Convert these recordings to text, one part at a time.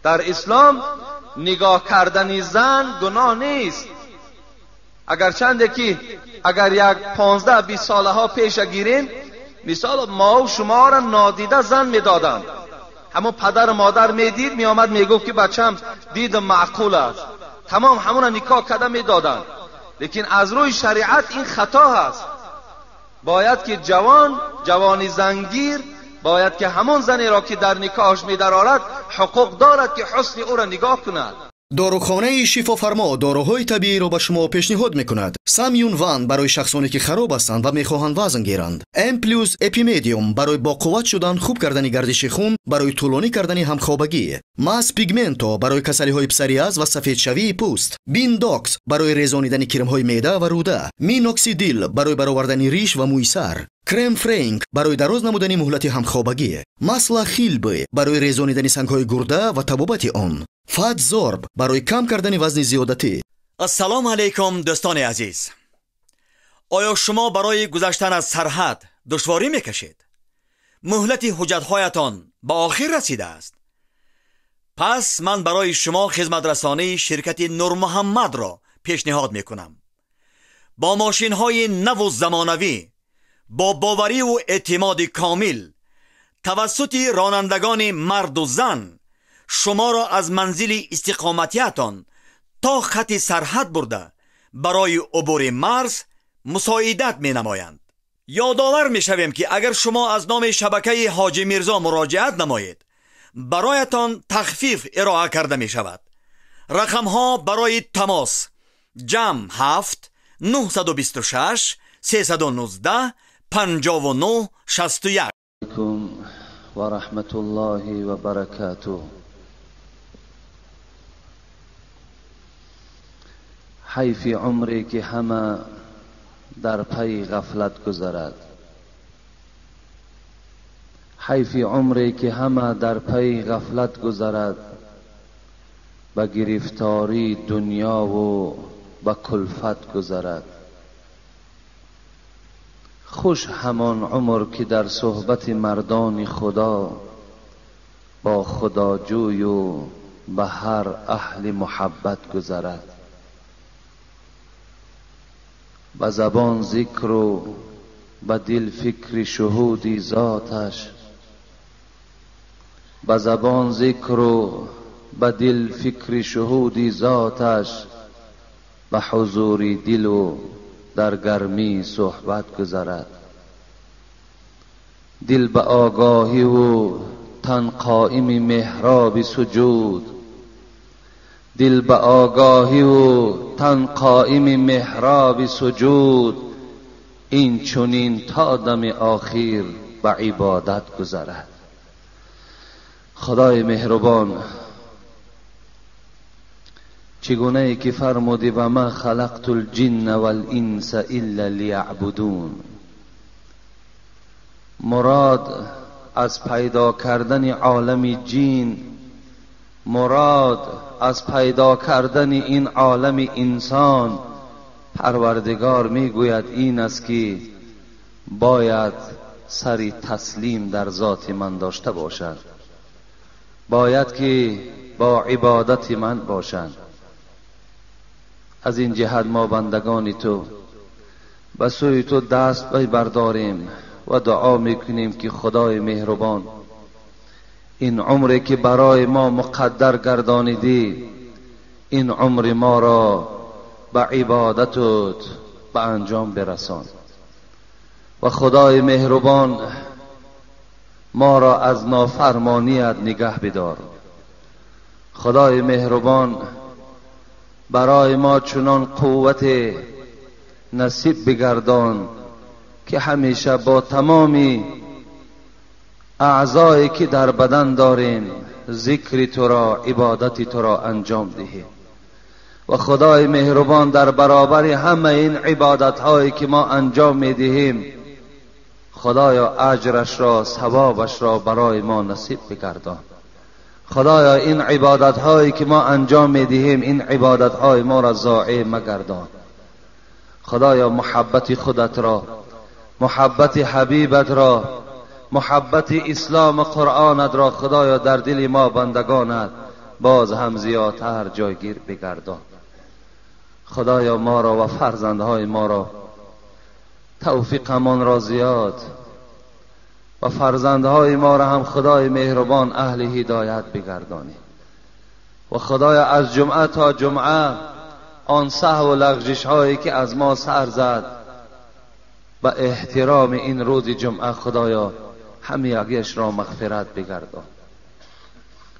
در اسلام نگاه کردن زن گناه نیست. اگرچند که اگر یک 15-20 ساله ها پیش گیریم، مثال ما و شما را نادیده زن میدادند، همون پدر مادر میدید میآمد میگفت که بچم دید معقول است، تمام همون نکاح کده میدادند. لیکن از روی شریعت این خطا هست. باید که جوانی زنگیر باید که همون زنی را که در نکاحش می‌درآورد حقوق دارد که حسن او را نگاه کند. داروخانه شفافرما داروهای طبیعی را به شما پیشنهاد میکند. سامیون وان برای شخصانی که خراب هستند و میخواهند وزن گیرند. ام پلوس اپیمدیوم برای با قوت شدن، خوب کردن گردش خون، برای طولانی کردن همخوابگی. ماس پیگمنتو برای کسلی های پسریاز و سفید شوی پوست. بین داکس برای ریزانیدن کرم های معده و روده. مینوکسیدیل برای برآوردن ریش و موی سر. کرم فرانک برای دراز نمودن مهلت همخوابگی. ماسلا خیلبه برای ریزانیدن سنگ‌های گرده و تبابت آن. فات زورب برای کم کردن وزن زیادتی. السلام علیکم دوستان عزیز. آیا شما برای گذشتن از سرحد دشواری میکشید؟ مهلت حجت‌هایتان به آخر رسیده است. پس من برای شما خدمت رسانی شرکت نور محمد را پیشنهاد میکنم. با ماشین‌های نو و زمانوی، با باوری و اعتماد کامل توسط رانندگان مرد و زن شما را از منزل استقامتیتان تا خط سرحد برده برای عبور مرز مساعدت می نمایند. یادآور می شویم که اگر شما از نام شبکه حاجی میرزا مراجعت نمایید برایتان تخفیف ارائه کرده می شود. رقم ها برای تماس جمع 7 926 319 59 61. علیکم و رحمت الله و برکاته. حیف عمری که همه در پی غفلت گذرد. حیف عمری که همه در پی غفلت گذرد، به گرفتاری دنیا و به کلفت گذرد. خوش همان عمر که در صحبت مردان خدا، با خداجوی و به هر اهل محبت گذرد. به زبان ذکر و به دل فکر شهودی ذاتش، به زبان ذکر و به دل فکر شهودی ذاتش، به حضور دل و در گرمی صحبت گذرد. دل به آگاهی و تن قائم محراب سجود، دل به آگاهی و تن قائم محراب سجود، این چنین تا دم آخر به عبادت گذرد. خدای مهربان، چگونه ای که فرمودی و ما خلقت الجن والانس الا لیعبدون، مراد از پیدا کردن عالم جن، مراد از پیدا کردن این عالم انسان، پروردگار میگوید این است که باید سری تسلیم در ذات من داشته باشند، باید که با عبادت من باشند. از این جهت ما بندگان تو به سوی تو دست برداریم و دعا میکنیم که خدای مهربان، این عمری که برای ما مقدر گردانیدی، این عمر ما را به عبادتت به انجام برسان. و خدای مهربان، ما را از نافرمانیت نگه بدار. خدای مهربان، برای ما چنان قوت نصیب بگردان که همیشه با تمامی اعضایی که در بدن داریم ذکر تو را، عبادت تو را انجام دهیم. و خدای مهربان، در برابر همه این عبادت هایی که ما انجام می دهیم، خدایا اجرش را، ثوابش را برای ما نصیب بگردان. خدایا این عبادت هایی که ما انجام می دهیم، این عبادت های ما را ضایع مگردان. خدایا محبت خودت را، محبت حبیبت را، محبت اسلام قرآنت را خدایا در دل ما بندگانت باز هم زیادتر جایگیر بگردان. خدایا ما را و فرزندهای ما را توفیقمان را زیاد و فرزندهای ما را هم خدای مهربان اهل هدایت بگردانی. و خدایا از جمعه تا جمعه آن سهو و لغزش هایی که از ما سر زد به احترام این روز جمعه خدایا همه یکیش را مغفرت بگردان.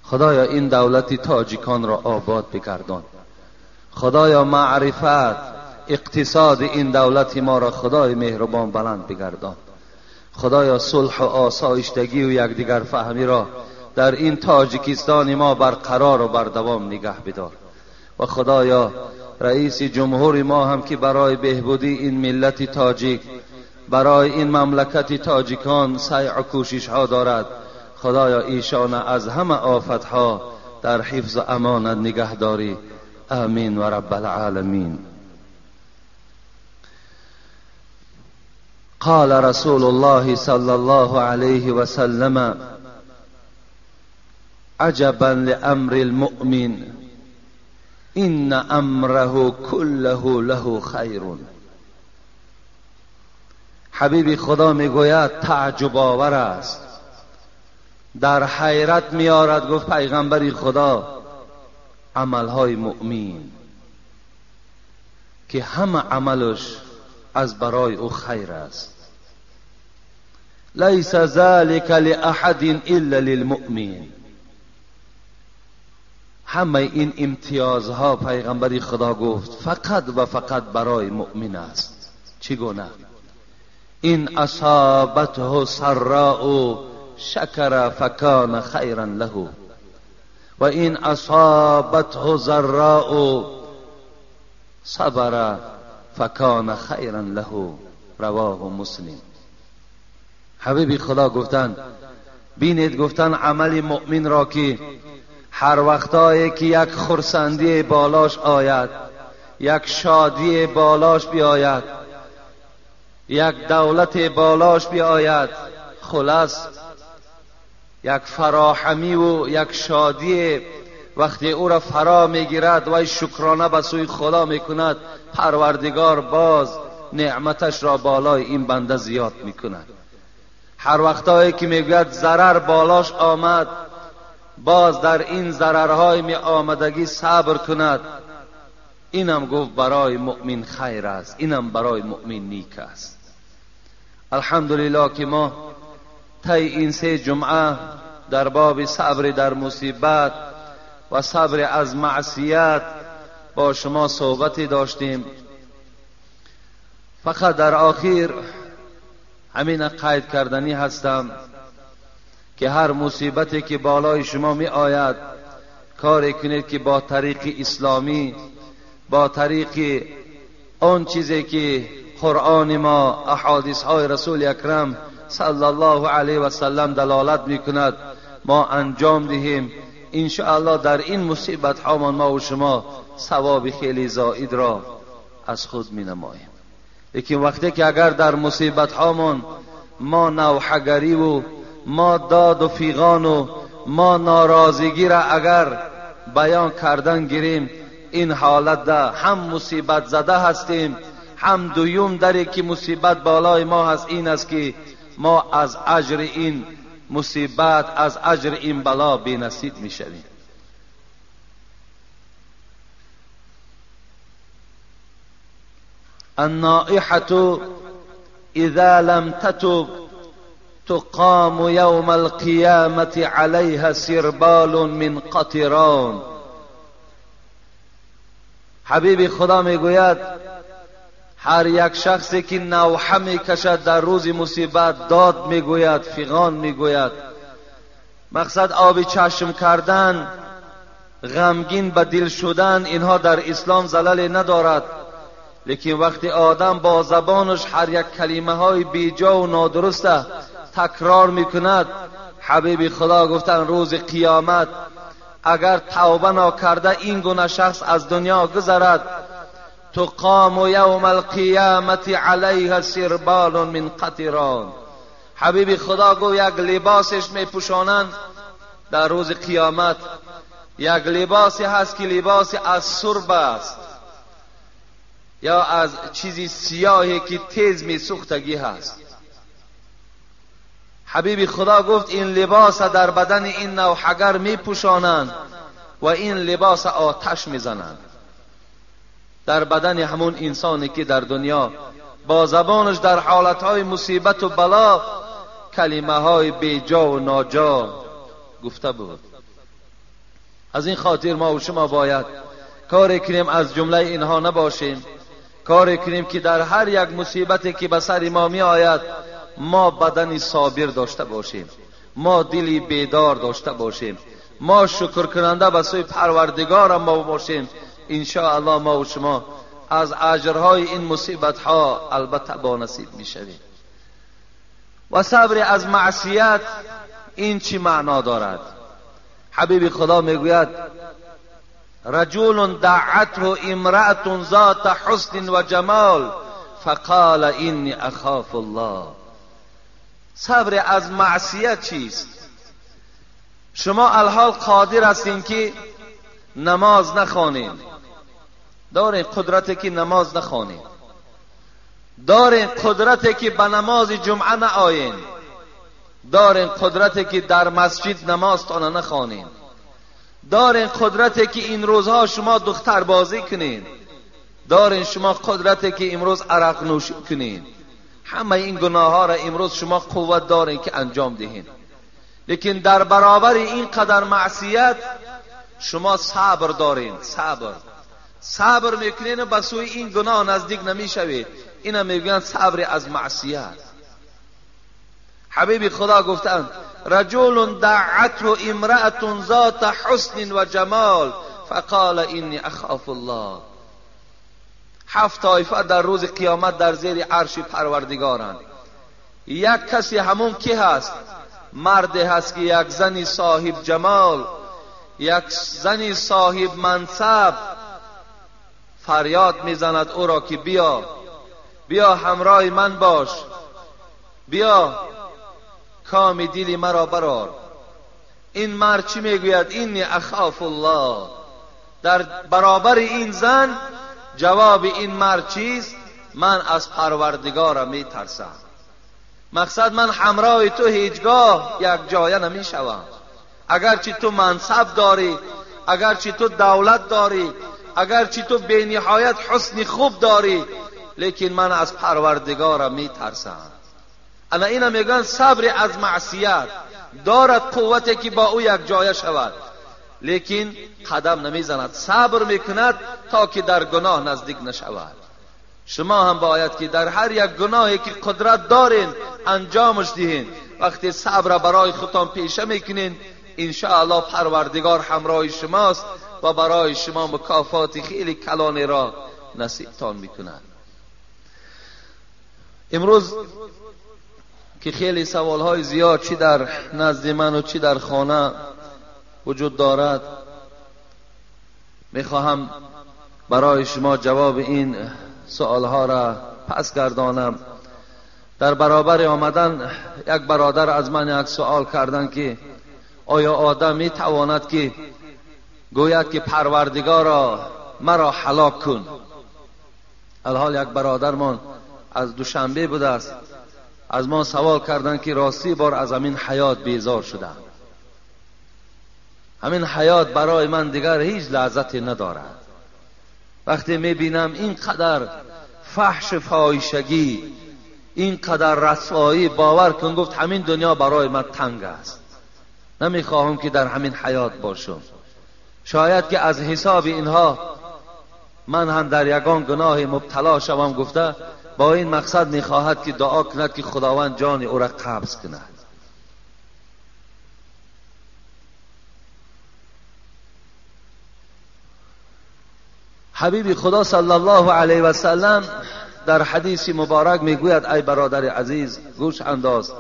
خدایا این دولت تاجیکان را آباد بگردان. خدایا معرفت اقتصاد این دولت ما را خدای مهربان بلند بگردان. خدایا صلح و آسایشتگی و یکدیگر فهمی را در این تاجیکستان ما برقرار و بردوام نگه بدار. و خدایا رئیس جمهور ما هم که برای بهبودی این ملت تاجیک، برای این مملکت تاجیکان سعی و کوشش ها دارد، خدایا ایشان از همه آفت ها در حفظ و امانت نگه داری. آمین و رب العالمین. قال رسول الله صلی الله علیه و سلم: عجبا لامر المؤمن ان امره كله له خیر. حبیب خدا میگوید تعجب آور است، در حیرت میارد. گفت پیغمبری خدا عملهای مؤمن که همه عملش از برای او خیر است. لیس ذلك لأحد الا للمؤمن. همه این امتیازها پیغمبری خدا گفت فقط و فقط برای مؤمن است. چگونه؟ این اصابته سراء شکر فکان خیرا له و این اصابته ضراء صبر فکان خیرا له. رواه مسلم. حبیب خدا گفتن بینید، گفتن عمل مؤمن را که هر وقتایی که یک خرسندی بالاش آید، یک شادی بالاش بیاید، یک دولت بالاش بیاید، خلاص یک فراحمی و یک شادی وقتی او را فرا میگیرد و شکرانه به سوی خدا میکند، پروردگار باز نعمتش را بالای این بنده زیاد میکند. هر وقتایی که میگوید ضرر بالاش آمد، باز در این ضررهای می آمدگی صبر کند. اینم گفت برای مؤمن خیر است، اینم برای مؤمن نیک است. الحمدلله که ما طی این 3 جمعه در باب صبر در مصیبت و صبر از معصیت با شما صحبتی داشتیم. فقط در آخر همین قید کردنی هستم که هر مصیبتی که بالای شما می آید کاری کنید که با طریق اسلامی، با طریق آن چیزی که قرآن ما، احادیث های رسول اکرم صلی الله علیه و سلم دلالت می کند ما انجام دهیم. ان شاء الله در این مصیبت هامان ما و شما ثواب خیلی زائد را از خود می نماییم. لیکن وقتی که اگر در مصیبت هامان ما نوحگری و ما داد و فیغان و ما ناراضگی را اگر بیان کردن گیریم، این حالت ده هم مصیبت زده هستیم، هم دویم دری که مصیبت بالای ما هست این است که ما از اجر این مصیبت، از اجر این بلا بی نصیب می شویم. النائحة اذا لم تتب تقام يوم القيامة عليها سربال من قطران. حبیب خدا میگوید هر یک شخصی که نوحه میکشد در روز مصیبت، داد میگوید، فیغان میگوید، مقصد آب چشم کردن، غمگین به دل شدن، اینها در اسلام زلل ندارد. لیکن وقتی آدم با زبانش هر یک کلمه های بیجا و نادرسته تکرار میکند، حبیب خدا گفتن روز قیامت اگر توبه نکرده این گونه شخص از دنیا گذرد، تقام یوم القیامت علیها سربال من قطران. حبیب خدا گو یک لباسش میپوشانند در روز قیامت یک لباسی هست که لباس از سرب است یا از چیزی سیاهی که تیز می سوختگی هست. حبیب خدا گفت این لباس در بدن این نوحگر می پوشانند و این لباس آتش می زنند در بدن همون انسانی که در دنیا با زبانش در حالتهای مصیبت و بلا کلمه های بیجا و ناجا گفته بود. از این خاطر ما و شما باید کار کنیم از جمله اینها نباشیم، کار کنیم که در هر یک مصیبتی که به سر ما می آید ما بدنی صابر داشته باشیم، ما دلی بیدار داشته باشیم، ما شکر کننده به سوی پروردگار ما باشیم. ان شاء الله ما و شما از اجرهای این مصیبت ها البته با نصیب می شویم. و صبر از معصیت این چی معنا دارد؟ حبیب خدا میگوید رجل دعته امرأة ذات حسن و جمال فقال اینی اخاف الله. صبر از معصیت چیست؟ شما الحال قادر هستین که نماز نخوانین، دارین قدرتی که نماز نخوانین، دارین قدرتی که به نماز جمعه نآیین، دارین قدرتی که در مسجد نماز تان نخوانین، دارین قدرتی که این روزها شما دختر بازی کنین، دارین شما قدرتی که امروز عرق نوشی کنین. همه این گناه ها را امروز شما قوت دارین که انجام دهین، لیکن در برابر این قدر معصیت شما صبر دارین. صبر میکنین و به سوی این گناه نزدیک نمیشوید. اینا میگن صبر از معصیت. حبیب خدا گفتند رجل دعته امرأة ذات حسن و جمال فقال اینی اخاف الله. 7 طایفه در روز قیامت در زیر عرش پروردگارند. یک کسی همون کی هست؟ مردی هست که یک زنی صاحب جمال، یک زنی صاحب منصب فریاد میزند او را که بیا همراه من باش، بیا کام دلی مرا برار. این مرد چی میگوید؟ اینی اخاف الله. در برابر این زن جواب این مرد چیست؟ من از پروردگارم میترسم. مقصد من همراه تو هیچگاه یک جایه نمیشوم. اگرچه تو منصب داری، اگرچه تو دولت داری، اگرچه تو بی نهایت حسن خوب داری، لیکن من از پروردگارم میترسم. انا اینا میگن صبر از معصیت دارد قوتی که با او یک جایه شود، لیکن قدم نمیزند، صبر میکند تا که در گناه نزدیک نشود. شما هم باید که در هر یک گناهی که قدرت دارین انجامش دهین. وقتی صبر برای خودتان پیشه میکنین ان شاء الله پروردگار همراه شماست و برای شما مکافات خیلی کلانی را نصیب تان میکند. امروز که خیلی سوالهای زیاد چی در نزد من و چی در خانه وجود دارد، میخواهم برای شما جواب این سوالها را پس گردانم. در برابر آمدن یک برادر از من یک سوال کردن که آیا آدم میتواند که گوید که پروردگارا مرا هلاک کن؟ الحال یک برادر من از دوشنبه بوده است، از ما سوال کردن که راستی بار از همین حیات بیزار شدم. همین حیات برای من دیگر هیچ لذتی ندارد. وقتی میبینم اینقدر فحش فاحشگی، اینقدر رسوایی، باور کن گفت همین دنیا برای من تنگ است. نمیخواهم که در همین حیات باشم. شاید که از حساب اینها من هم در یگان گناه مبتلا شوم. گفته با این مقصد میخواهد که دعا کند که خداوند جان او را قبض کند. حبیب خدا صلی الله علیه و سلم در حدیث مبارک میگوید ای برادر عزیز گوش انداز،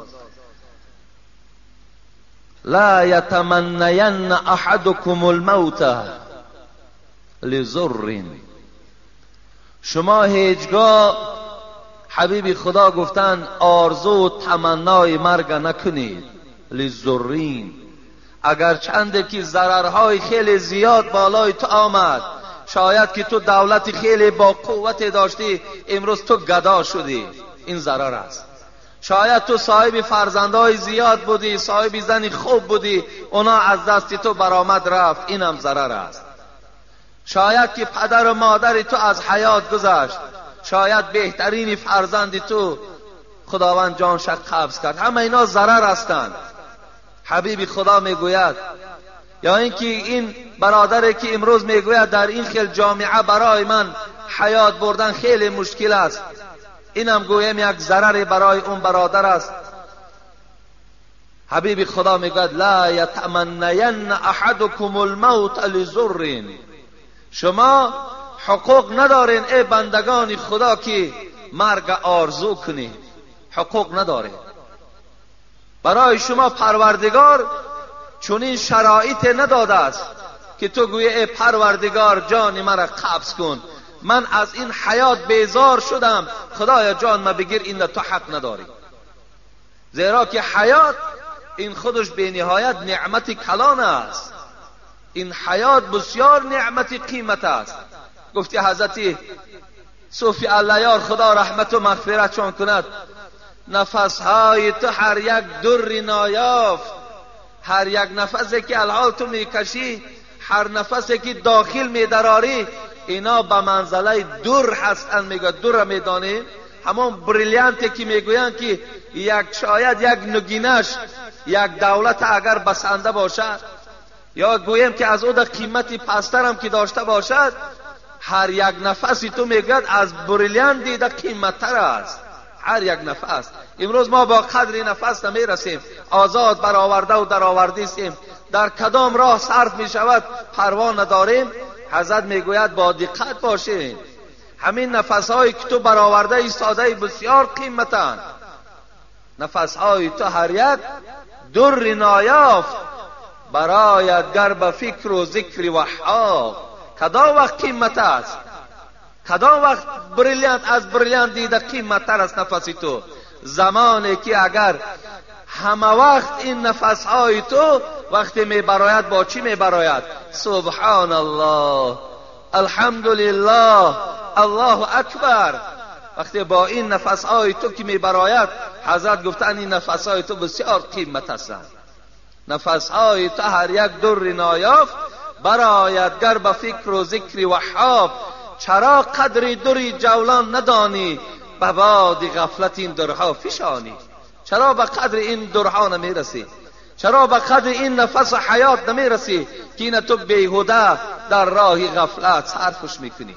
لا یتمنین احدکم الموت لضر. شما هیچگاه، حبیب خدا گفتن، آرزو و تمنای مرگ نکنید. لضرین، اگر چنده که ضررهای خیلی زیاد بالای تو آمد، شاید که تو دولت خیلی با قوت داشتی، امروز تو گدا شدی، این ضرر است. شاید تو صاحب فرزندای زیاد بودی، صاحب زنی خوب بودی، اونا از دست تو برآمد رفت، اینم ضرر است. شاید که پدر و مادر تو از حیات گذشت، شاید بهترین فرزند تو خداوند جانش قبض کرد، همه اینا ضرر هستند. حبیب خدا میگوید، یا اینکه این برادری که امروز میگوید در این خیل جامعه برای من حیات بردن خیلی مشکل است، اینم گویم یک ضرر برای اون برادر است. حبیب خدا میگوید لا یتمنین احدکم الموت لضر. شما حقوق ندارین ای بندگان خدا که مرگ آرزو کنید، حقوق ندارید. برای شما پروردگار چنین شرایط نداده است که تو گویی ای پروردگار جان مرا قبض کن، من از این حیات بیزار شدم، خدایا جان ما بگیر، این تو حق نداری. زیرا که حیات این خودش به نهایت نعمت کلان است، این حیات بسیار نعمت قیمت است. گفتی حضرت صوفی علیار خدا رحمت و مغفرت چون کند، نفسهای تو هر یک در نایافت، هر یک نفسی که الحال تو میکشی، هر نفسی که داخل میدراری، اینا به منزله در هستن. میگه در میدانی همون بریلیانتی که میگوین که شاید یک نگینش یک دولت اگر بسنده باشد، یا گویم که از او در قیمتی پستر هم که داشته باشد، هر یک نفسی تو میگوید از بریلیان دیده قیمتتر است. هر یک نفس. امروز ما با قدر نفس نمیرسیم، آزاد برآورده و درآورده استیم، در کدام راه صرف می شود پروا نداریم. حضرت میگوید با دقت باشین، همین نفس‌هایی که تو برآورده ایستاده بسیار قیمتند. نفس‌های تو هر یک در نایافت، برایت گر به فکر و ذکر وحاب. کدام وقت قیمت است؟ کدام وقت بریلیانت از بریلیانت دیده قیمت‌تر است نفسی تو؟ زمانی که اگر همه وقت این نفس‌های تو وقتی میبراید با چی میبراید؟ سبحان الله، الحمدلله، الله اکبر. وقتی با این نفس‌های تو که میبراید، حضرت گفتن این نفس‌های تو بسیار قیمت هستند. نفس‌های تو هر یک در نایافت، برایت گر به فکر و ذکر وحاب. چرا قدر دری جولان ندانی، به باد غفلت این درها فشانی. چرا به قدر این درها نمیرسی؟ چرا به قدر این نفس حیات نمیرسی که این تو بیهوده در راه غفلت صرفش میکنی؟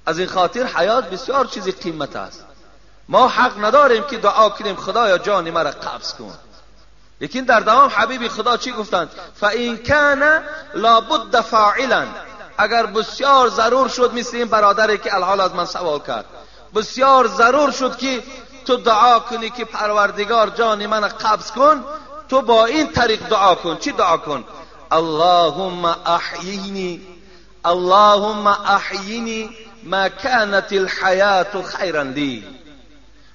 از این خاطر حیات بسیار چیزی قیمت است. ما حق نداریم که دعا کنیم خدایا جان مرا قبض کن. لیکن در دوام حبیب خدا چی گفتند؟ فَإِنْ كَانَ لَابُدَّ فَاعِلًا. اگر بسیار ضرور شد، مثل این برادری که الحال از من سوال کرد، بسیار ضرور شد که تو دعا کنی که پروردگار جان من قبض کن، تو با این طریق دعا کن. چی دعا کن؟ اللهم احیینی، اللهم احیینی ما كانت الحیات خیرا لی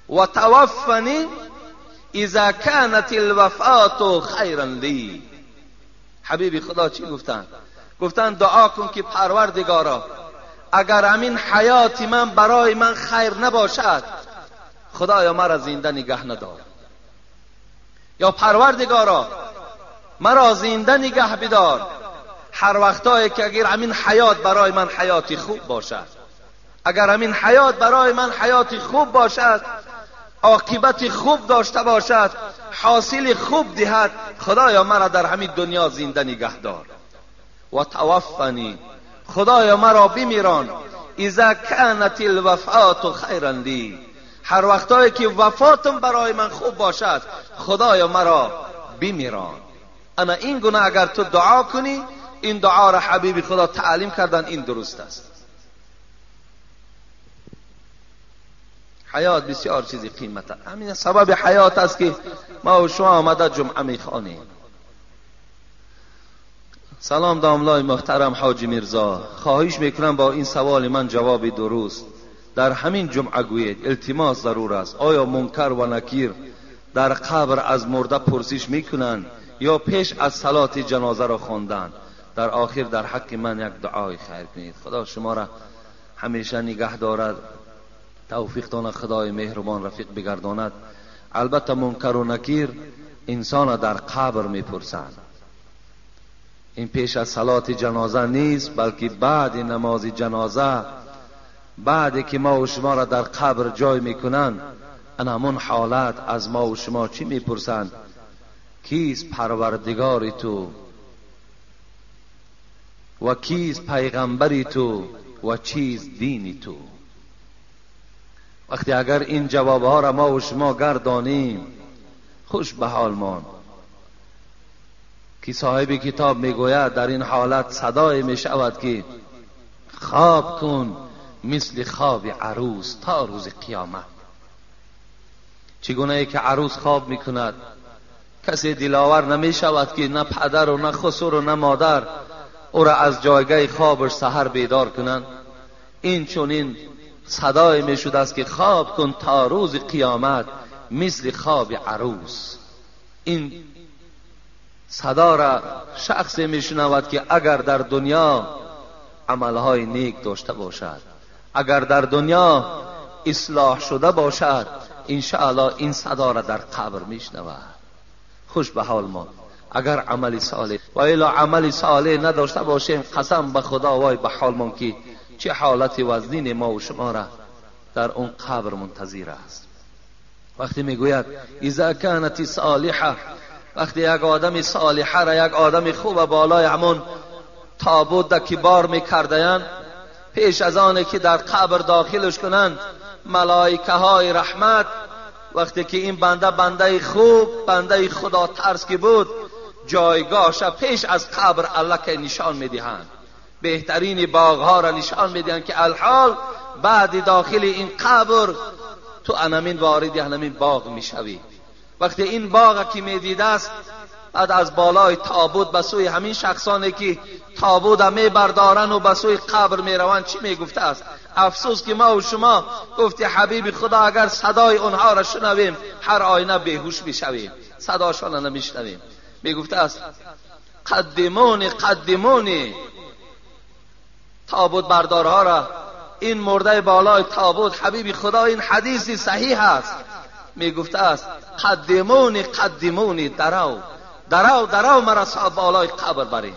و توفنی اذا كانت الوفات خیرا لی. حبیب خدا چی گفتن؟ گفتن دعا کن که پروردگارا اگر همین حیات من برای من خیر نباشد، خدایا مرا زنده نگه ندار. یا پروردگارا مرا زنده نگه بدار هر وقتایی که اگر همین حیات برای من حیاتی خوب باشد، اگر همین حیات برای من حیاتی خوب باشد، عاقبت خوب داشته باشد، حاصل خوب دهد، خدایا مرا در همین دنیا زنده نگه دار. و توفنی، خدایا مرا بمیران، اذا كانت الوفات خیرا لی، هر وقتایی که وفاتم برای من خوب باشد، خدایا مرا بمیران. انا این گونه اگر تو دعا کنی، این دعا را حبیب خدا تعلیم کردن، این درست است. حیات بسیار چیزی قیمت است. همین سبب حیات است که ما و شما آمده جمعه میخوانیم. سلام داملای محترم حاجی میرزا، خواهش میکنم با این سوال من جواب درست در همین جمعه گویید. التماس ضرور است. آیا منکر و نکیر در قبر از مرده پرسش میکنن یا پیش از صلات جنازه را خواندن. در آخر در حق من یک دعای خیر کنید. خدا شما را همیشه نگه دارد، توفیق تان خدای مهربان رفیق بگرداند. البته منکر و نکیر انسان در قبر میپرسند. این پیش از صلات جنازه نیست، بلکه بعد نماز جنازه، بعد که ما و شما را در قبر جای میکنند، همون حالت از ما و شما چی میپرسند؟ کیست پروردگار تو و کیست پیغمبری تو و چیست دینی تو؟ وقتی اگر این جوابها را ما و شما گردانیم، خوش به حال مان. که صاحب کتاب میگوید در این حالت صدای میشود که خواب کن مثل خواب عروس تا روز قیامت. چگونه ای که عروس خواب میکند، کسی دلاور نمی شود که نه پدر و نه خسر و نه مادر او را از جایگاه خوابش سحر بیدار کنند. این چونین صدای می شده است که خواب کن تا روز قیامت مثل خواب عروس. این صدا را شخص می شنود که اگر در دنیا عملهای نیک داشته باشد، اگر در دنیا اصلاح شده باشد، انشاءالله این صدا را در قبر می شنود. خوش به حال ما اگر عمل صالح و الا عمل صالح نداشته باشیم، قسم به خدا وای به حال ما که چه حالت وزنین ما و شما را در اون قبر منتظر است. وقتی میگوید اذا كانت صالحه، وقتی یک آدم صالحه را، یک آدم خوب بالای همون تابوت که بار میکردند، پیش از آن که در قبر داخلش کنند، ملائکه های رحمت وقتی که این بنده خوب، بنده خدا ترس که بود، جایگاهش پیش از قبر الله که نشان میدهند، بهترین باغها را نشان میدهند که الحال بعد داخل این قبر تو انمین وارد انمین باغ میشوی. وقتی این باغ که میدیده است، بعد از بالای تابوت به سوی همین شخصانی که تابوت میبردارن و به سوی قبر میروند چی میگفته است؟ افسوس که ما و شما گفتی حبیب خدا اگر صدای اونها را شنویم هر آینه بیهوش میشویم، صداشان را نمیشنویم. میگفته است قدمونی قدمونی، تابوت بردارها را، این مرده بالای تابوت، حبیب خدا این حدیثی صحیح است، میگفته است قدمونی قدمونی، درو درو درو مرا بالای قبر برین،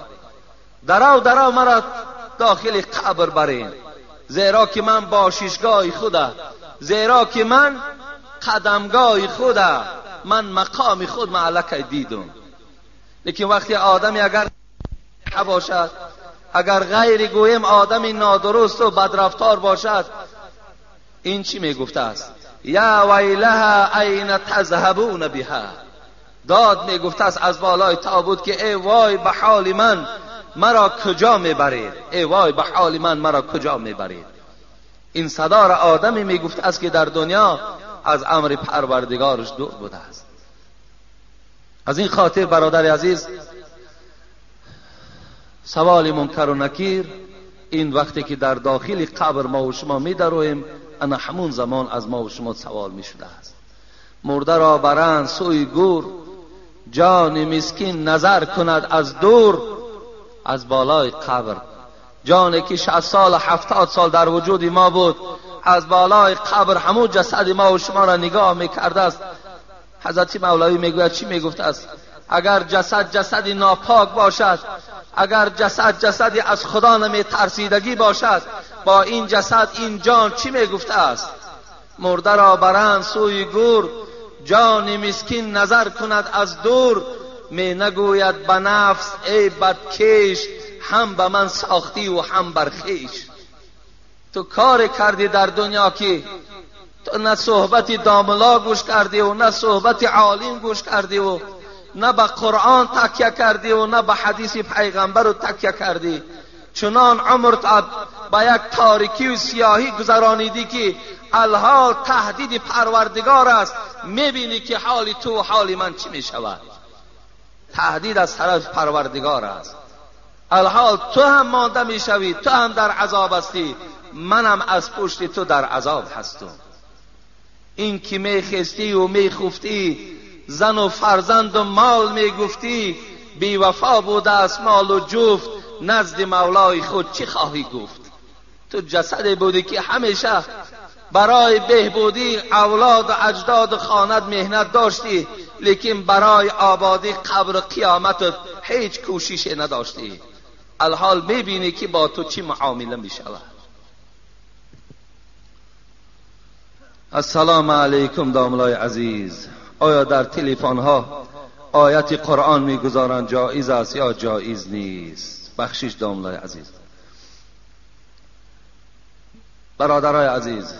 درو درو مرا داخل قبر برین، زیرا که من باشیشگاه خدا، زیرا که من قدمگاه خدا، من مقام خود معلقه دیدم. لیکن وقتی آدمی اگر باشد، اگر غیر گویم آدمی نادرست و بدرفتار باشد، این چی میگفته است؟ یا ویلها این تذهبون بها، داد میگفته است از بالای تابوت که ای وای به حال من، مرا کجا میبرید؟ ای وای به حال من، مرا کجا میبرید؟ این صدا را آدمی میگفته است که در دنیا از امر پروردگارش دور بوده است. از این خاطر برادر عزیز، سوال منکر و نکیر این وقتی که در داخل قبر ما و شما میدرویم، انا همون زمان از ما و شما سوال میشده است. مرده را برند سوی گور، جان مسکین نظر کند از دور. از بالای قبر جانی که 60 سال 70 سال در وجود ما بود، از بالای قبر همون جسد ما و شما را نگاه میکرده است. حضرت مولوی میگوید چی میگفته است؟ اگر جسد ناپاک باشد، اگر جسد از خدا نمی ترسیدگی باشد، با این جسد این جان چی میگفته است؟ مرده را برند سوی گور، جان مسکین نظر کند از دور. می نگوید به نفس ای بدکش، هم به من ساختی و هم برخیش. تو کار کردی در دنیا که تو نه صحبت داملا گوش کردی و نه صحبت عالم گوش کردی و نه به قرآن تکیه کردی و نه به حدیث پیغمبر رو تکیه کردی. چنان عمرت با یک تاریکی و سیاهی گذرانیدی که الحال تهدید پروردگار است. میبینی که حال تو و حال من چی میشود؟ تهدید از طرف پروردگار است. الحال تو هم مانده میشوی، تو هم در عذاب هستی، منم از پشت تو در عذاب هستم. این که میخستی و میخفتی زن و فرزند و مال میگفتی، بی وفا بوده است مال و جفت، نزد مولای خود چی خواهی گفت؟ تو جسدی بودی که همیشه برای بهبودی اولاد و اجداد و خانت مهنت داشتی، لیکن برای آبادی قبر و قیامتت هیچ کوشش نداشتی. الحال میبینی که با تو چی معامله میشود. السلام علیکم داملای عزیز. آیا در تلفن ها آیت قرآن میگذارند جایز است یا جایز نیست؟ بخشش داملای عزیز. برادرای عزیز،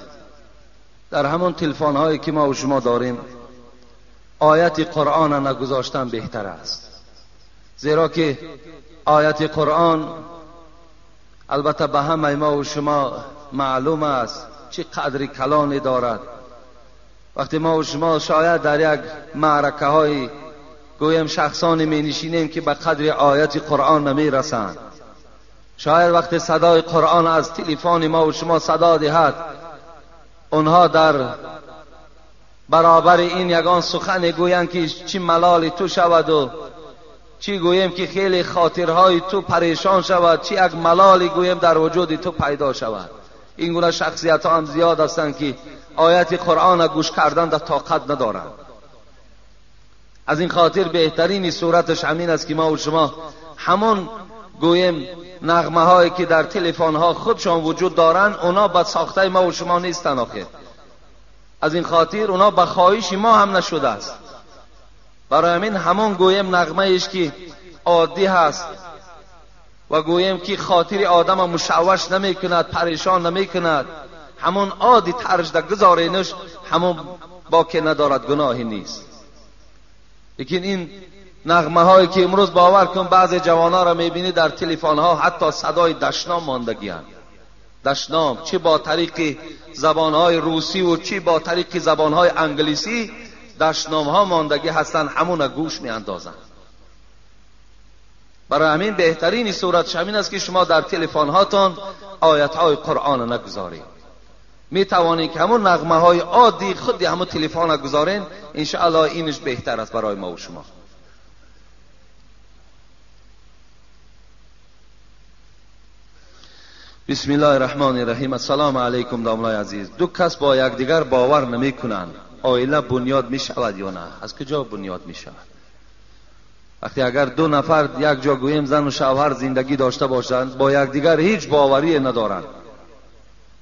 در همون تلفن هایی که ما و شما داریم آیت قرآن نگذاشتن بهتر است، زیرا که آیت قرآن البته به همه ما و شما معلوم است چه قدر کلانی دارد. وقتی ما و شما شاید در یک معرکه های گویم شخصانی می نشینیم که به قدر آیت قرآن نمی رسند، شاید وقتی صدای قرآن از تلفن ما و شما صدا دهد، اونها در برابر این یگان سخن گویند که چی ملال تو شود و چی گویم که خیلی خاطرهای تو پریشان شود، چی یک ملالی گویم در وجود تو پیدا شود. این گونه شخصیت ها هم زیاد هستند که آیت قرآن گوش کردن در طاقت ندارند. از این خاطر بهترین صورتش همین است که ما و شما همون گویم نغمه هایی که در تلفن ها خودشان وجود دارند، اونا به ساخته ما و شما نیستن آخر. از این خاطر اونا به خواهش ما هم نشده است. برای همین همون گویم نغمه ایش که عادی هست و گویم که خاطر آدم مشوش نمی کند، پریشان نمی کند، همون عادی ترش در گذارینش همون باکی ندارد، گناهی نیست. لیکن این نغمه هایی که امروز باور کن بعضی جوانا را میبینی در تلفن ها حتی صدای دشنام ماندگی هست. دشنام چه با طریق زبان های روسی و چه با طریق زبان های انگلیسی دشنام ها ماندگی هستند، همون گوش می اندازند. برای همین بهترین صورت همین است که شما در تلفن هاتون آیت های قرآن نگذارید. می توانید که همون نغمه های عادی خود همون تلفن گذارین، ان شاء الله اینش بهتر است برای ما و شما. بسم الله الرحمن الرحیم. السلام علیکم داملای عزیز. دو کس با یکدیگر باور نمی کنند، آیله بنیاد می شود یا نه؟ از کجا بنیاد می شود؟ وقتی اگر دو نفر یک جا گویم زن و شوهر زندگی داشته باشند، با یکدیگر هیچ باوری ندارند،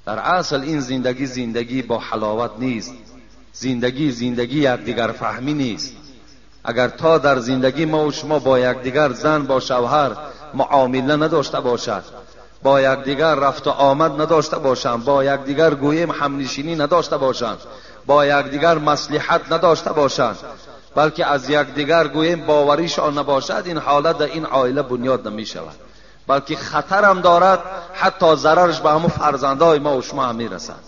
در اصل این زندگی با حلاوت نیست. زندگی یکدیگر فهمی نیست. اگر تا در زندگی ما و شما با یکدیگر زن با شوهر معامله نداشته باشد، با یکدیگر رفت و آمد نداشته باشند، با یکدیگر گویم همنشینی نداشته باشند، با یکدیگر مصلحت نداشته باشند، بلکه از یکدیگر گویم باوریشان نباشد، این حالت در این عائله بنیاد نمی شود، بلکه خطر هم دارد، حتی ضررش به همون فرزندای ما و شما هم می رسد.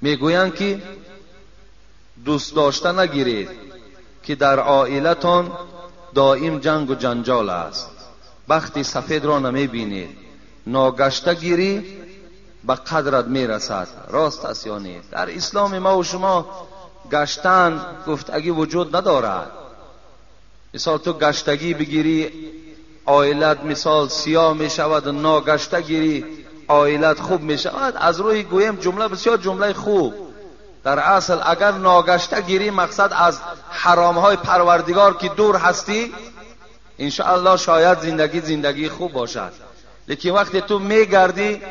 می گویند که دوست داشته نگیرید که در عائلتان دائم جنگ و جنجال است. بخت سفید را نمی بینید، ناگشته گیری به قدرت می رسد. راست است یا نه؟ در اسلام ما و شما گشتن گفتگی وجود ندارد. مثال تو گشتگی بگیری عائلت مثال سیاه می شود، ناگشته گیری عائلت خوب می شود. از روی گویم جمله بسیار جمله خوب. در اصل اگر ناگشته گیری مقصد از حرام های پروردگار که دور هستی، انشاءالله شاید زندگی خوب باشد. لیکن وقتی تو میگردی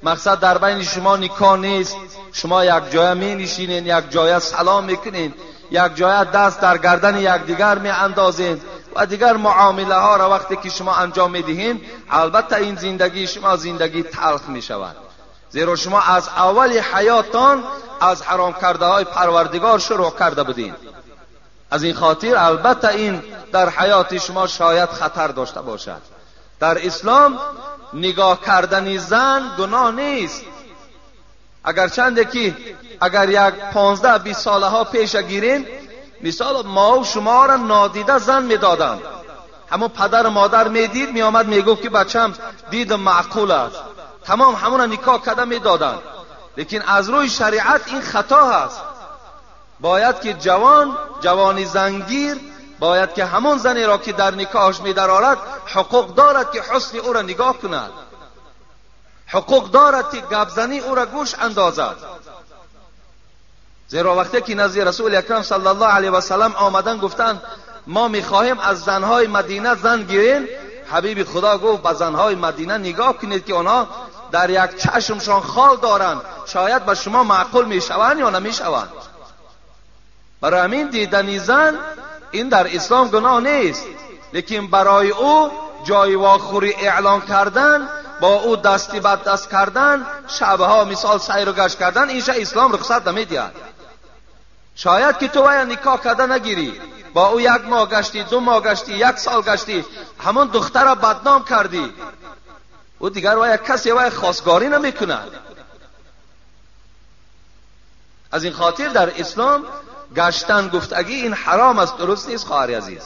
مقصد در بین شما نکاح نیست، شما یک جای می نشینین، یک جای سلام میکنین، یک جای دست در گردن یکدیگر می اندازین و دیگر معامله ها را وقتی که شما انجام میدهین، البته این زندگی شما زندگی تلخ می شود، زیرا شما از اول حیاتان از حرام کرده های پروردگار شروع کرده بودین. از این خاطر البته این در حیات شما شاید خطر داشته باشد. در اسلام نگاه کردن زن گناه نیست، اگرچنده که اگر یک 15-20 ساله ها پیش گیریم، مثال ما و شما را نادیده زن میدادند، همون پدر مادر میدید میآمد میگفت که بچم دید معقول است، تمام همون نکاح کرده میدادند. لیکن از روی شریعت این خطا هست. باید که جوانی زنگیر باید که همون زنی را که در نکاحش می‌درآورد حقوق دارد که حسن او را نگاه کند، حقوق دارد که گپزنی او را گوش اندازد. زیرا وقتی که نزد رسول اکرم صلی الله علیه و سلم آمدن گفتند ما می‌خواهیم از زنهای مدینه زن گیریم، حبیب خدا گفت به زنهای مدینه نگاه کنید که آنها در یک چشمشان خال دارند، شاید به شما معقول میشوند یا نمیشوند. برای همین دیدن زن این در اسلام گناه نیست، لیکن برای او جای واخوری اعلان کردن، با او دستی بد دست کردن، شبها مثال سیر و گشت کردن، اینجا اسلام رخصت نمیدهد. شاید که تو وای نکاح کرده نگیری، با او 1 ماه گشتی، 2 ماه گشتی، 1 سال گشتی، همون دختر را بدنام کردی، او دیگر وای کسی وای خواستگاری نمیکنه. از این خاطر در اسلام گشتن گفتگی این حرام است، درست نیست خواهر عزیز.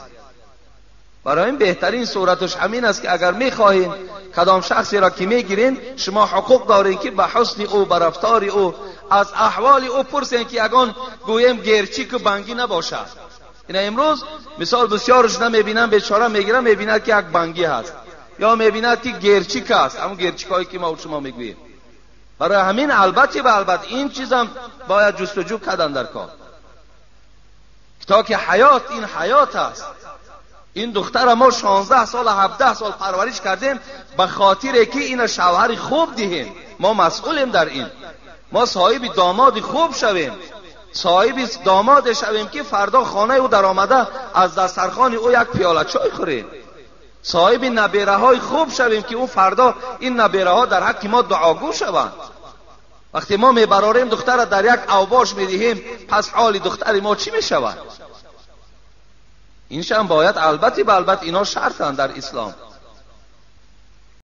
برای این بهترین صورتش همین است که اگر میخواهین کدام شخصی را که میگیرین شما حقوق دارین که به حسن او، به رفتار او، از احوال او پرسین که اگان گویم گرچیک و بنگی نباشد. این امروز مثال بسیارش نمیبینن، بیچاره میگیرن میبیند که یک بنگی هست یا میبیند که گرچیک است، همون گرچیکایی که ما شما میگوییم. برای همین البته این چیزم باید جستجو کردن در کار، تا که حیات این حیات است. این دختر ما 16 سال 17 سال پرورش کردیم به خاطر که این شوهر خوب دهیم. ما مسئولیم در این، ما صاحب داماد خوب شویم، صاحب داماد شویم که فردا خانه او در آمده از دسترخوان او 1 پیاله چای خوریم، صاحب نبیره های خوب شویم که اون فردا این نبیره ها در حق ما دعاگو شوند. وقتی ما میبراریم دختر را در یک اوباش میدهیم، پس حال دختر ما چی میشود؟ اینشان باید البته اینا شرطن در اسلام.